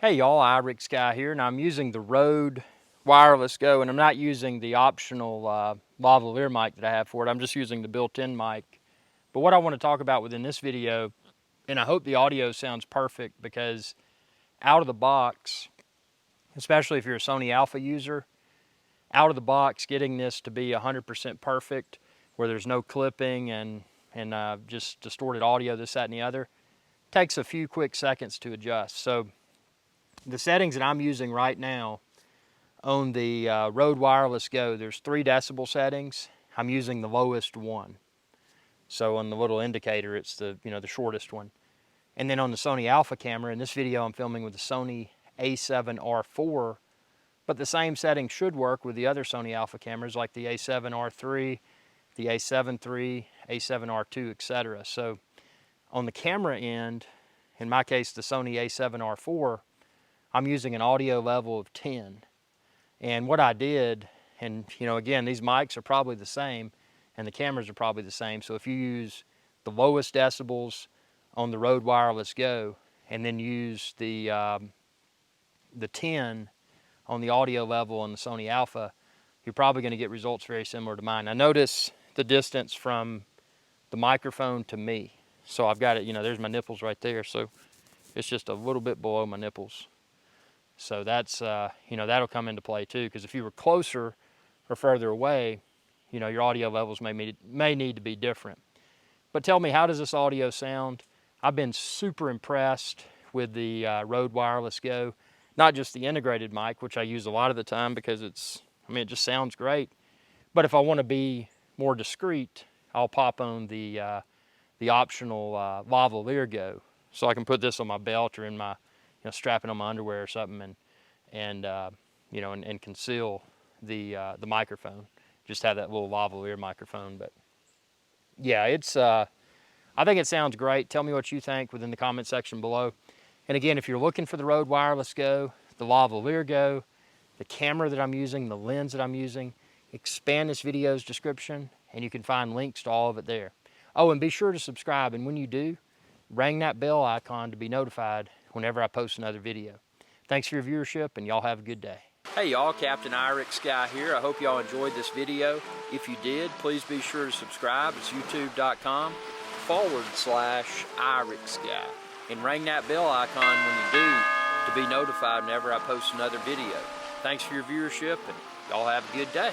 Hey y'all, Irix Guy here, and I'm using the Rode Wireless Go, and I'm not using the optional lavalier mic that I have for it. I'm just using the built-in mic. But what I want to talk about within this video, and I hope the audio sounds perfect, because out of the box, especially if you're a Sony Alpha user, out of the box getting this to be 100% perfect, where there's no clipping and just distorted audio, this, that, and the other, takes a few quick seconds to adjust. So the settings that I'm using right now on the Rode Wireless Go, there's 3 decibel settings. I'm using the lowest one. So on the little indicator, it's the shortest one. And then on the Sony Alpha camera, in this video I'm filming with the Sony a7R4, but the same settings should work with the other Sony Alpha cameras like the a7R3, the a7 III, a7R2, etc. So on the camera end, in my case the Sony a7R4, I'm using an audio level of 10. And what I did, and again, these mics are probably the same and the cameras are probably the same. So if you use the lowest decibels on the Rode Wireless Go and then use the 10 on the audio level on the Sony Alpha, you're probably going to get results very similar to mine. Now notice the distance from the microphone to me. So I've got it, there's my nipples right there. So it's just a little bit below my nipples. So that's, that'll come into play too, because if you were closer or further away, your audio levels may need to be different. But tell me, how does this audio sound? I've been super impressed with the Rode Wireless Go. Not just the integrated mic, which I use a lot of the time because it just sounds great. But if I want to be more discreet, I'll pop on the optional lavalier Go. So I can put this on my belt or in my, strap it on my underwear or something, and conceal the microphone. Just have that little lavalier microphone. But yeah, it's I think it sounds great. Tell me what you think within the comment section below. And again, if you're looking for the Rode Wireless Go, the lavalier Go, the camera that I'm using, the lens that I'm using, expand this video's description and you can find links to all of it there. Oh, and be sure to subscribe, and when you do, ring that bell icon to be notified whenever I post another video. Thanks for your viewership, and y'all have a good day. Hey y'all, Captain Irix Guy here. I hope y'all enjoyed this video. If you did, please be sure to subscribe. It's youtube.com/Irix Guy. And ring that bell icon when you do to be notified whenever I post another video. Thanks for your viewership, and y'all have a good day.